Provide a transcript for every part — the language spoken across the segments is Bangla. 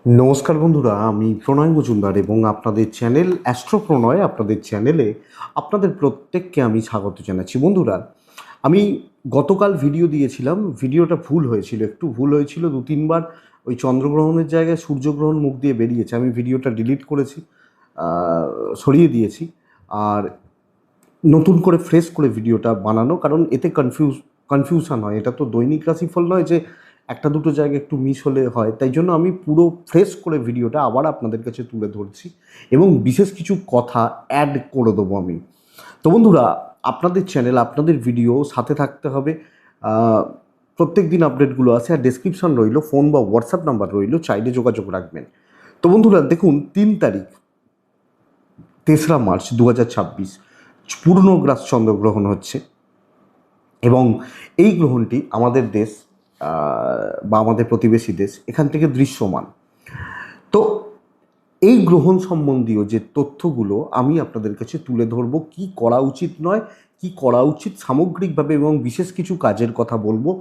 নমস্কার বন্ধুরা, আমি প্রণয় মজুমদার এবং আপনাদের চ্যানেল অ্যাস্ট্রো প্রণয়, আপনাদের চ্যানেলে আপনাদের প্রত্যেককে আমি স্বাগত জানাচ্ছি। বন্ধুরা, আমি গতকাল ভিডিও দিয়েছিলাম, ভিডিওটা ভুল হয়েছিল, একটু ভুল হয়েছিল, 2-3 বার ওই চন্দ্রগ্রহণের জায়গায় সূর্যগ্রহণ মুখ দিয়ে বেরিয়েছে। আমি ভিডিওটা ডিলিট করেছি, সরিয়ে দিয়েছি। আর নতুন করে ফ্রেশ করে ভিডিওটা বানানো, কারণ এতে কনফিউশন হয়। এটা তো দৈনিক রাশিফল নয় যে একটা দুটো জায়গায় একটু মিস হলে হয়। তাই জন্য আমি পুরো ফ্রেশ করে ভিডিওটা আবার আপনাদের কাছে তুলে ধরছি এবং বিশেষ কিছু কথা অ্যাড করে দেবো আমি। তো বন্ধুরা, আপনাদের চ্যানেল, আপনাদের ভিডিও সাথে থাকতে হবে। প্রত্যেক দিন আপডেটগুলো আছে, আর ডেসক্রিপশন রইলো, ফোন বা হোয়াটসঅ্যাপ নাম্বার রইলো, চাইলে যোগাযোগ রাখবেন। তো বন্ধুরা দেখুন, 3 তারিখ 3রা মার্চ 2026 পূর্ণগ্রাস চন্দ্রগ্রহণ হচ্ছে এবং এই গ্রহণটি আমাদের দেশ বা আমাদের প্রতিবেশী দেশ এখান থেকে দৃশ্যমান। তো এই গ্রহণ সম্বন্ধীয় যে তথ্যগুলো আমি আপনাদের কাছে তুলে ধরবো, কি করা উচিত নয়, কি করা উচিত সামগ্রিকভাবে, এবং বিশেষ কিছু কাজের কথা বলবো।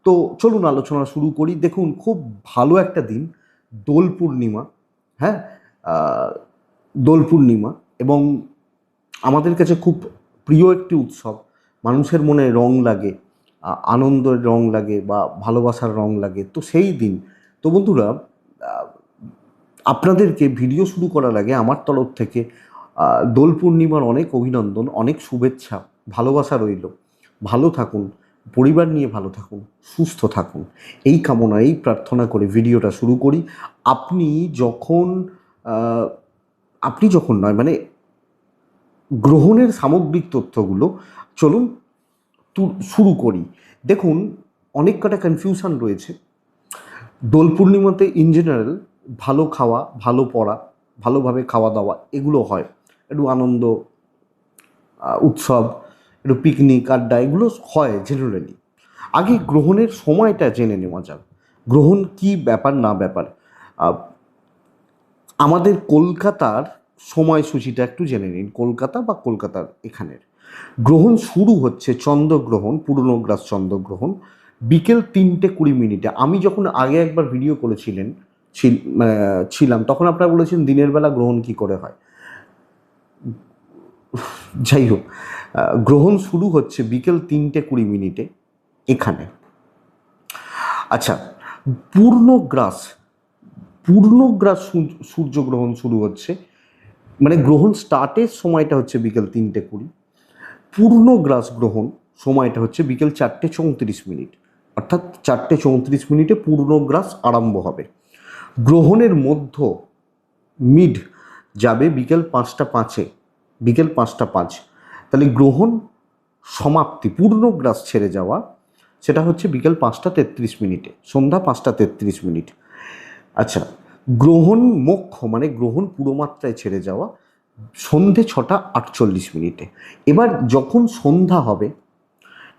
তো চলুন আলোচনা শুরু করি। দেখুন, খুব ভালো একটা দিন, দোল পূর্ণিমা। হ্যাঁ, দোল পূর্ণিমা এবং আমাদের কাছে খুব প্রিয় একটি উৎসব। মানুষের মনে রং লাগে, আনন্দের রং লাগে বা ভালোবাসার রং লাগে, তো সেই দিন। তো বন্ধুরা, আপনাদেরকে ভিডিও শুরু করার আগে আমার তরফ থেকে দোল পূর্ণিমার অনেক অভিনন্দন, অনেক শুভেচ্ছা, ভালোবাসা রইল। ভালো থাকুন, পরিবার নিয়ে ভালো থাকুন, সুস্থ থাকুন, এই কামনা, এই প্রার্থনা করে ভিডিওটা শুরু করি। আপনি যখন আহ, আপনি যখন নয়, মানে গ্রহণের সামগ্রিক তথ্যগুলো, চলুন শুরু করি। দেখুন, অনেক কটা কনফিউশন রয়েছে। দোল পূর্ণিমাতে ইন জেনারেল ভালো খাওয়া, ভালো পড়া, ভালোভাবে খাওয়া দাওয়া এগুলো হয়, একটু আনন্দ, উৎসব, একটু পিকনিক আড্ডা এগুলো হয় জেনারেলি। আগে গ্রহণের সময়টা জেনে নেওয়া যাক, গ্রহণ কি ব্যাপার না ব্যাপার। আমাদের কলকাতার সময়সূচিটা একটু জেনে নিন। কলকাতা বা কলকাতার এখানের গ্রহণ শুরু হচ্ছে, চন্দ্রগ্রহণ, পূর্ণগ্রাস চন্দ্রগ্রহণ বিকেল 3:20। আমি যখন আগে একবার ভিডিও করেছিলেন ছিলাম, তখন আপনারা বলেছেন দিনের বেলা গ্রহণ কি করে হয়। যাই হোক, গ্রহণ শুরু হচ্ছে বিকেল 3:20 এখানে। আচ্ছা, পূর্ণগ্রাস পূর্ণগ্রাস সূর্যগ্রহণ শুরু হচ্ছে, মানে গ্রহণ স্টার্টের সময়টা হচ্ছে বিকেল 3:20। পূর্ণগ্রাস গ্রহণ সময়টা হচ্ছে বিকেল 4:34। অর্থাৎ 4:34 পূর্ণগ্রাস আরম্ভ হবে। গ্রহণের মধ্য মিড যাবে বিকেল 5:05, বিকেল 5:05। তাহলে গ্রহণ সমাপ্তি, পূর্ণগ্রাস ছেড়ে যাওয়া, সেটা হচ্ছে বিকেল 5:33, সন্ধ্যা 5:33। আচ্ছা, গ্রহণ মোক্ষ মানে গ্রহণ পুরোমাত্রায় ছেড়ে যাওয়া সন্ধে 6:48। এবার যখন সন্ধ্যা হবে,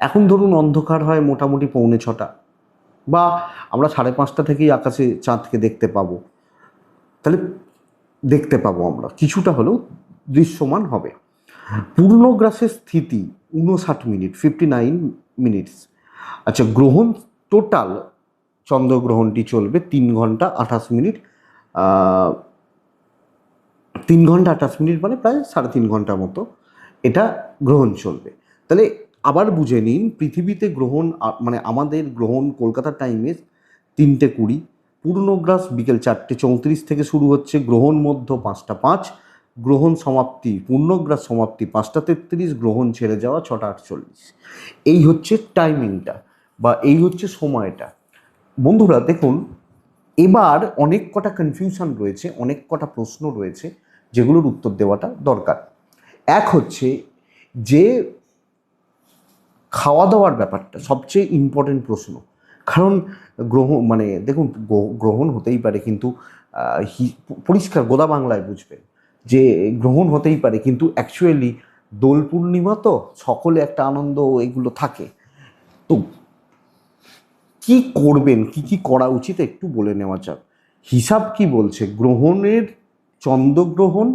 এখন ধরুন অন্ধকার হয় মোটামুটি 6:45, বা আমরা 5:30 থেকেই আকাশে চাঁদকে দেখতে পাবো। তাহলে দেখতে পাবো, আমরা কিছুটা হলেও দৃশ্যমান হবে। পূর্ণগ্রাসের স্থিতি 59 মিনিট, 59 মিনিটস। আচ্ছা, গ্রহণ টোটাল চন্দ্রগ্রহণটি চলবে 3 ঘন্টা 28 মিনিট। 3 ঘন্টা 28 মিনিট মানে প্রায় 3.5 ঘন্টার মতো এটা গ্রহণ চলবে। তাহলে আবার বুঝে নিন, পৃথিবীতে গ্রহণ মানে আমাদের গ্রহণ কলকাতার টাইমে 3:20, পূর্ণগ্রাস বিকেল 4:34 থেকে শুরু হচ্ছে, গ্রহণ মধ্য 5:05, গ্রহণ সমাপ্তি, পূর্ণগ্রাস সমাপ্তি 5:33, গ্রহণ ছেড়ে যাওয়া 6:48। এই হচ্ছে টাইমিংটা বা এই হচ্ছে সময়টা। বন্ধুরা দেখুন, এবার অনেক কটা কনফিউশন রয়েছে, অনেক কটা প্রশ্ন রয়েছে যেগুলোর উত্তর দেওয়াটা দরকার। এক হচ্ছে যে খাওয়া দাওয়ার ব্যাপারটা সবচেয়ে ইম্পর্টেন্ট প্রশ্ন। কারণ গ্রহণ মানে দেখুন, গ্রহণ হতেই পারে, কিন্তু পরিষ্কার গোদা বাংলায় বুঝবেন যে গ্রহণ হতেই পারে, কিন্তু অ্যাকচুয়ালি দোল পূর্ণিমা তো সকলে একটা আনন্দ এগুলো থাকে। তো কি করবেন, কি কি করা উচিত একটু বলে নেওয়া যাক। হিসাব কি বলছে, গ্রহণের চন্দ্রগ্রহণ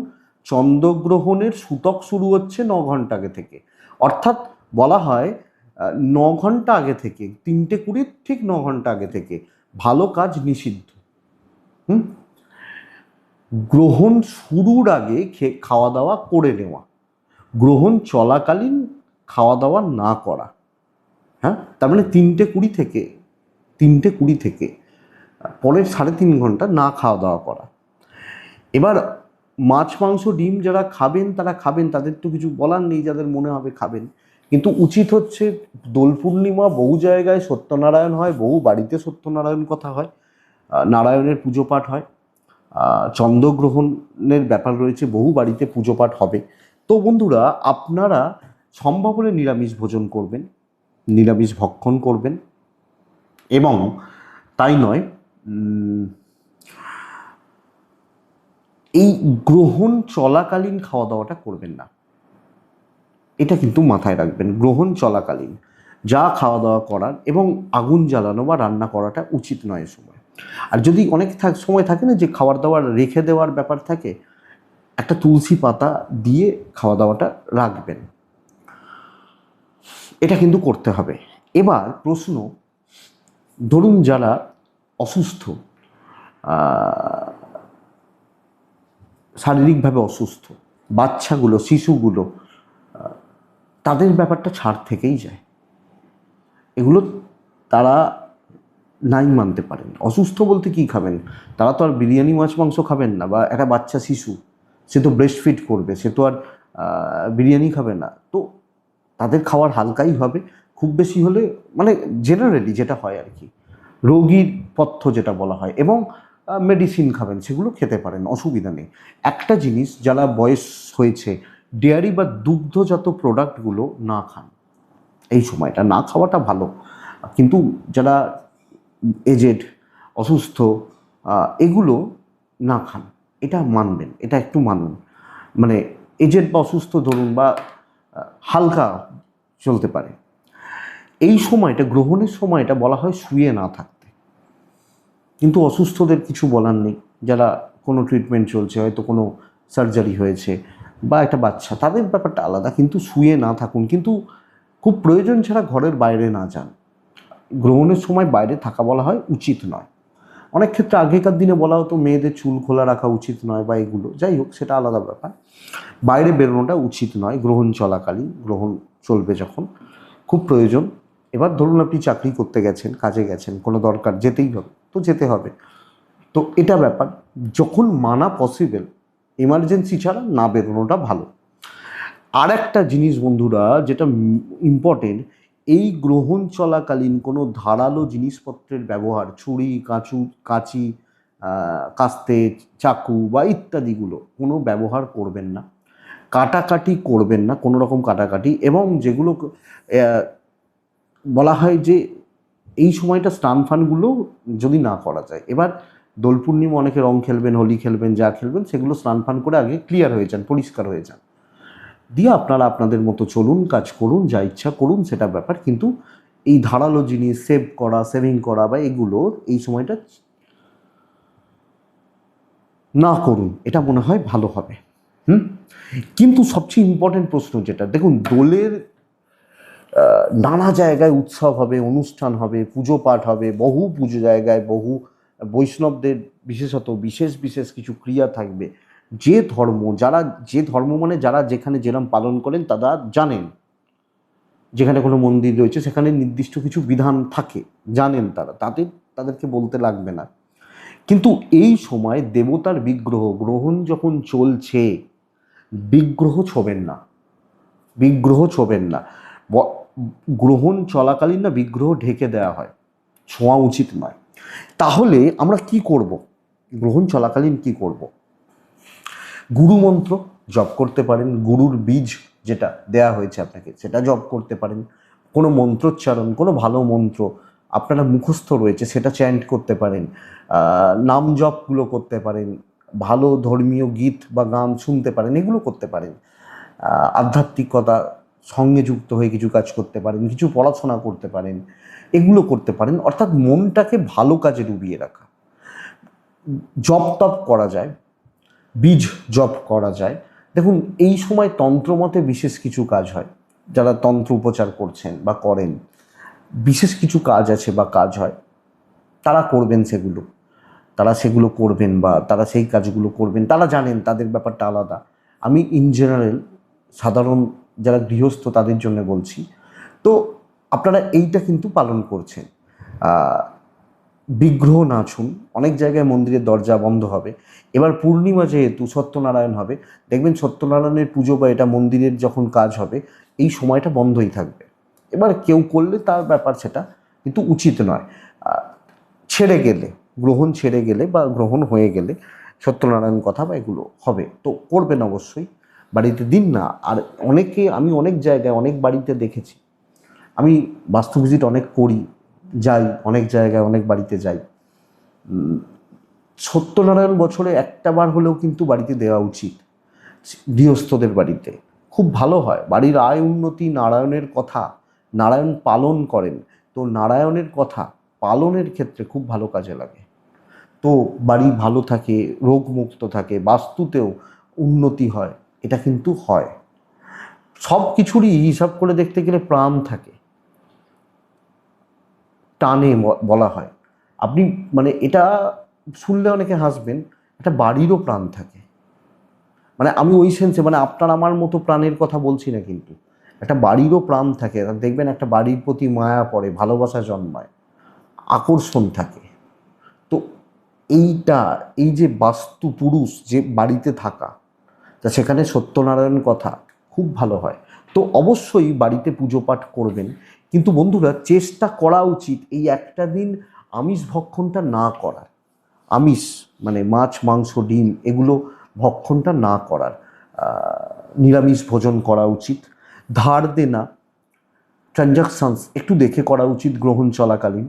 চন্দ্রগ্রহণের সূতক শুরু হচ্ছে 9 ঘন্টা আগে থেকে। অর্থাৎ বলা হয় 9 ঘন্টা আগে থেকে, 3:20 ঠিক 9 ঘন্টা আগে থেকে ভালো কাজ নিষিদ্ধ। হুম, গ্রহণ শুরুর আগে খাওয়া দাওয়া করে নেওয়া, গ্রহণ চলাকালীন খাওয়া দাওয়া না করা। হ্যাঁ, তার মানে 3টে 20 থেকে পরের 3.5 ঘন্টা না খাওয়া দাওয়া করা। এবার মাছ মাংস ডিম যারা খাবেন তারা খাবেন, তাদের তো কিছু বলার নেই, যাদের মনে হবে খাবেন। কিন্তু উচিত হচ্ছে, দোল পূর্ণিমা বহু জায়গায় সত্যনারায়ণ হয়, বহু বাড়িতে সত্যনারায়ণ কথা হয়, নারায়ণের পুজো পাঠ হয়, চন্দ্রগ্রহণের ব্যাপার রয়েছে, বহু বাড়িতে পুজো পাঠ হবে। তো বন্ধুরা, আপনারা সম্ভব হলে নিরামিষ ভোজন করবেন, নিরামিষ ভক্ষণ করবেন, এবং তাই নয়, এই গ্রহণ চলাকালীন খাওয়া দাওয়াটা করবেন না, এটা কিন্তু মাথায় রাখবেন। গ্রহণ চলাকালীন যা খাওয়া দাওয়া করার, এবং আগুন জ্বালানো বা রান্না করাটা উচিত নয় এ সময়। আর যদি অনেক সময় থাকে না যে খাবার দাবার রেখে দেওয়ার ব্যাপার থাকে, একটা তুলসী পাতা দিয়ে খাওয়া দাওয়াটা রাখবেন, এটা কিন্তু করতে হবে। এবার প্রশ্ন, ধরুন যারা অসুস্থ, শারীরিকভাবে অসুস্থ, বাচ্চাগুলো, শিশুগুলো, তাদের ব্যাপারটা ছাড় থেকেই যায়। এগুলো তারা নাই মানতে পারেন। অসুস্থ বলতে কি খাবেন? তারা তো আর বিরিয়ানি মাছ মাংস খাবেন না, বা একটা বাচ্চা শিশু সে তো ব্রেস্ট ফিড করবে, সে তো আর বিরিয়ানি খাবে না। তো তাদের খাওয়ার হালকাই হবে, খুব বেশি হলে, মানে জেনারেলি যেটা হয় আর কি, রোগীর পথ্য যেটা বলা হয়, এবং মেডিসিন খাবেন, সেগুলো খেতে পারেন, অসুবিধা নেই। একটা জিনিস, যারা বয়স হয়েছে, ডেয়ারি বা দুগ্ধজাত প্রোডাক্টগুলো না খান, এই সময়টা না খাওয়াটা ভালো। কিন্তু যারা এজেড, অসুস্থ, এগুলো না খান, এটা মানবেন, এটা একটু মানুন। মানে এজেড বা অসুস্থ ধরুন, বা হালকা চলতে পারে, এই সময়টা, গ্রহণের সময়টা বলা হয় শুয়ে না থাকতে। কিন্তু অসুস্থদের কিছু বলার নেই, যারা কোনো ট্রিটমেন্ট চলছে, হয়তো কোনো সার্জারি হয়েছে, বা একটা বাচ্চা, তাদের ব্যাপারটা আলাদা। কিন্তু শুয়ে না থাকুন, কিন্তু খুব প্রয়োজন ছাড়া ঘরের বাইরে না যান। গ্রহণের সময় বাইরে থাকা বলা হয় উচিত নয়। অনেক ক্ষেত্রে আগেকার দিনে বলা হতো মেয়েদের চুল খোলা রাখা উচিত নয়, বা এগুলো, যাই হোক, সেটা আলাদা ব্যাপার। বাইরে বেরোনোটা উচিত নয় গ্রহণ চলাকালীন। গ্রহণ চলবে যখন, খুব প্রয়োজন। এবার ধরুন আপনি চাকরি করতে গেছেন, কাজে গেছেন, কোনো দরকার, যেতেই হবে, তো যেতে হবে। তো এটা ব্যাপার, যখন মানা পসিবল, এমার্জেন্সি ছাড়া না বেরোনোটা ভালো। আর একটা জিনিস বন্ধুরা, যেটা ইম্পর্টেন্ট, এই গ্রহণ চলাকালীন কোনো ধারালো জিনিসপত্রের ব্যবহার, ছুরি, কাঁচি, কাস্তে, চাকু বা ইত্যাদিগুলো কোনো ব্যবহার করবেন না। কাটাকাটি করবেন না, কোনো রকম কাটাকাটি। এবং যেগুলো বলা হয় যে এই সময়টা স্নান ফানগুলো যদি না করা যায়। এবার দোল পূর্ণিমা অনেকে রং খেলবেন, হোলি খেলবেন, যা খেলবেন সেগুলো স্নান ফান করে আগে ক্লিয়ার হয়ে যান, পরিষ্কার হয়ে যান, দিয়ে আপনারা আপনাদের মতো চলুন, কাজ করুন, যা ইচ্ছা করুন, সেটা ব্যাপার। কিন্তু এই ধারালো জিনিস সেভিং করা বা এগুলো এই সময়টা না করুন, এটা মনে হয় ভালো হবে। কিন্তু সবচেয়ে ইম্পর্টেন্ট প্রশ্ন যেটা, দেখুন, দোলের নানা জায়গায় উৎসব হবে, অনুষ্ঠান হবে, পুজো পাঠ হবে, বহু পুজো জায়গায়, বহু বৈষ্ণবদের বিশেষত বিশেষ বিশেষ কিছু ক্রিয়া থাকবে। যে ধর্ম মানে যারা যেখানে যেরম পালন করেন তারা জানেন, যেখানে কোনো মন্দির রয়েছে সেখানে নির্দিষ্ট কিছু বিধান থাকে, জানেন তারা, তাদেরকে বলতে লাগবে না। কিন্তু এই সময় দেবতার বিগ্রহ, গ্রহণ যখন চলছে, বিগ্রহ ছোবেন না, বিগ্রহ ছোবেন না। গ্রহণ চলাকালীন না বিগ্রহ ঢেকে দেওয়া হয়, ছোঁয়া উচিত নয়। তাহলে আমরা কি করব? গ্রহণ চলাকালীন কি করব? গুরু মন্ত্র জপ করতে পারেন, গুরুর বীজ যেটা দেয়া হয়েছে আপনাকে সেটা জপ করতে পারেন। কোনো মন্ত্রোচ্চারণ, কোনো ভালো মন্ত্র আপনারা মুখস্থ রয়েছে সেটা চ্যান্ট করতে পারেন, নাম জপগুলো করতে পারেন, ভালো ধর্মীয় গীত বা গান শুনতে পারেন, এগুলো করতে পারেন। আধ্যাত্মিকতা সঙ্গে যুক্ত হয়ে কিছু কাজ করতে পারেন, কিছু পড়াশোনা করতে পারেন, এগুলো করতে পারেন। অর্থাৎ মনটাকে ভালো কাজে ডুবিয়ে রাখা। জপ তপ করা যায়, বীজ জপ করা যায়। দেখুন, এই সময় তন্ত্রমতে বিশেষ কিছু কাজ হয়, যারা তন্ত্র উপচার করছেন বা করেন, বিশেষ কিছু কাজ আছে বা কাজ হয়, তারা করবেন সেগুলো। তারা সেগুলো করবেন বা তারা সেই কাজগুলো করবেন, তারা জানেন, তাদের ব্যাপারটা আলাদা। আমি ইন জেনারেল সাধারণ যারা গৃহস্থ তাদের জন্য বলছি। তো আপনারা এইটা কিন্তু পালন করছেন। বিগ্রহ না ছুন, অনেক জায়গায় মন্দিরের দরজা বন্ধ হবে। এবার পূর্ণিমা যেহেতু সত্যনারায়ণ হবে, দেখবেন সত্যনারায়ণের পুজো বা এটা মন্দিরের যখন কাজ হবে এই সময়টা বন্ধই থাকবে। এবার কেউ করলে তার ব্যাপার, সেটা কিন্তু উচিত নয়। ছেড়ে গেলে, গ্রহণ ছেড়ে গেলে বা গ্রহণ হয়ে গেলে সত্যনারায়ণ কথা বা এগুলো হবে, তো করবেন অবশ্যই, বাড়িতে দিন না। আর অনেকে, আমি অনেক জায়গায় অনেক বাড়িতে দেখেছি, আমি বাস্তু ভিজিট অনেক করি, যাই অনেক জায়গায়, অনেক বাড়িতে যাই। সত্যনারায়ণ বছরে একটা বার হলেও কিন্তু বাড়িতে দেওয়া উচিত, গৃহস্থদের বাড়িতে খুব ভালো হয়। বাড়ির আয় উন্নতি, নারায়ণের কথা, নারায়ণ পালন করেন, তো নারায়ণের কথা পালনের ক্ষেত্রে খুব ভালো কাজে লাগে। তো বাড়ি ভালো থাকে, রোগমুক্ত থাকে, বাস্তুতেও উন্নতি হয়, এটা কিন্তু হয়। সব কিছুরই হিসাব করে দেখতে গেলে প্রাণ থাকে, টানে বলা হয়। আপনি মানে এটা শুনলে অনেকে হাসবেন, একটা বাড়িরও প্রাণ থাকে। মানে আমি ওই সেন্সে, মানে আপনার আমার মতো প্রাণের কথা বলছি না, কিন্তু একটা বাড়িরও প্রাণ থাকে। দেখবেন একটা বাড়ির প্রতি মায়া পড়ে, ভালোবাসা জন্মায়, আকর্ষণ থাকে। তো এইটা, এই যে বাস্তু পুরুষ যে বাড়িতে থাকা, তা সেখানে সত্যনারায়ণ কথা খুব ভালো হয়। তো অবশ্যই বাড়িতে পুজো পাঠ করবেন, কিন্তু বন্ধুরা চেষ্টা করা উচিত এই একটা দিন আমিষ ভক্ষণটা না করার। আমিষ মানে মাছ, মাংস, ডিম এগুলো ভক্ষণটা না করার, নিরামিষ ভোজন করা উচিত। ধার দেনা, ট্রানজাকশানস একটু দেখে করা উচিত গ্রহণ চলাকালীন।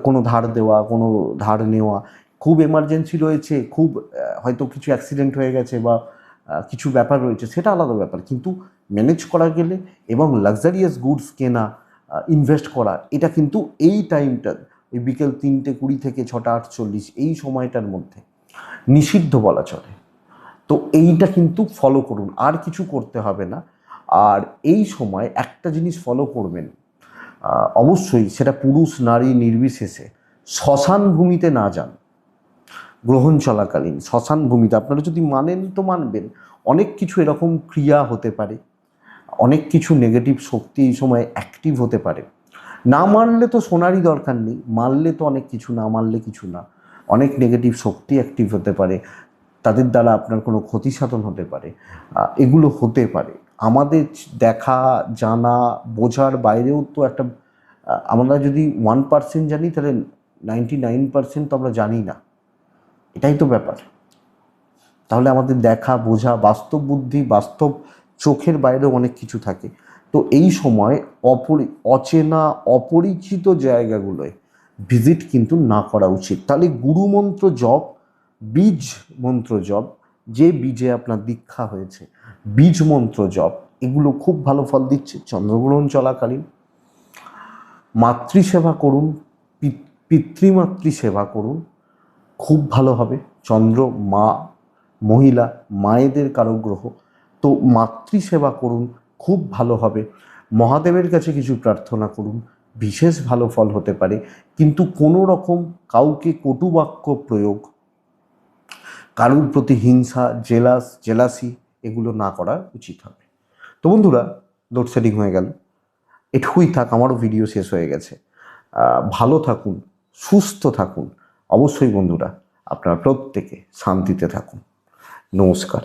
কোনো ধার দেওয়া, কোনো ধার নেওয়া, খুব এমার্জেন্সি রয়েছে, খুব হয়তো কিছু অ্যাক্সিডেন্ট হয়ে গেছে বা কিছু ব্যাপার রয়েছে, সেটা আলাদা ব্যাপার, কিন্তু ম্যানেজ করা গেলে এবং লাক্সারিয়াস গুডস কেনা, ইনভেস্ট করা, এটা কিন্তু এই টাইমটা, ওই বিকেল 3:20 থেকে 6:48 এই সময়টার মধ্যে নিষিদ্ধ বলা চলে। তো এইটা কিন্তু ফলো করুন, আর কিছু করতে হবে না। আর এই সময় একটা জিনিস ফলো করবেন, অবশ্যই, সেটা পুরুষ নারী নির্বিশেষে, শ্মশান ভূমিতে না যান গ্রহণ চলাকালীন। শ্মশান ভূমিতে আপনারা যদি মানেন তো মানবেন, অনেক কিছু এরকম ক্রিয়া হতে পারে, অনেক কিছু নেগেটিভ শক্তি এই সময় অ্যাক্টিভ হতে পারে। না মানলে তো শোনারই দরকার নেই, মানলে তো অনেক কিছু, না মানলে কিছু না। অনেক নেগেটিভ শক্তি অ্যাক্টিভ হতে পারে, তাদের দ্বারা আপনার কোনো ক্ষতি সাধন হতে পারে, এগুলো হতে পারে। আমাদের দেখা, জানা, বোঝার বাইরেও তো একটা, আমরা যদি 1% জানি, তাহলে 99% তো আমরা জানি না, এটাই তো ব্যাপার। তাহলে আমাদের দেখা, বোঝা, বাস্তব বুদ্ধি, বাস্তব চোখের বাইরেও অনেক কিছু থাকে। তো এই সময় অচেনা, অপরিচিত জায়গাগুলোয় ভিজিট কিন্তু না করা উচিত। তাহলে গুরুমন্ত্র জপ, বীজ মন্ত্র জপ, যে বীজে আপনার দীক্ষা হয়েছে, বীজ মন্ত্র জপ, এগুলো খুব ভালো ফল দিচ্ছে চন্দ্রগ্রহণ চলাকালীন। মাতৃসেবা করুন, পিতৃমাতৃ সেবা করুন, খুব ভালো হবে। চন্দ্র মা, মহিলা, মায়েদের কারো গ্রহ, তো মাতৃসেবা করুন, খুব ভালো হবে। মহাদেবের কাছে কিছু প্রার্থনা করুন, বিশেষ ভালো ফল হতে পারে। কিন্তু কোনো রকম কাউকে কটুবাক্য প্রয়োগ, কারোর প্রতি হিংসা, জেলাসি এগুলো না করা উচিত হবে। তো বন্ধুরা, লোডশেডিং হয়ে গেল, এটুকুই থাক, আমারও ভিডিও শেষ হয়ে গেছে। ভালো থাকুন, সুস্থ থাকুন, অবশ্যই বন্ধুরা আপনারা প্রত্যেকে শান্তিতে থাকুন। নমস্কার।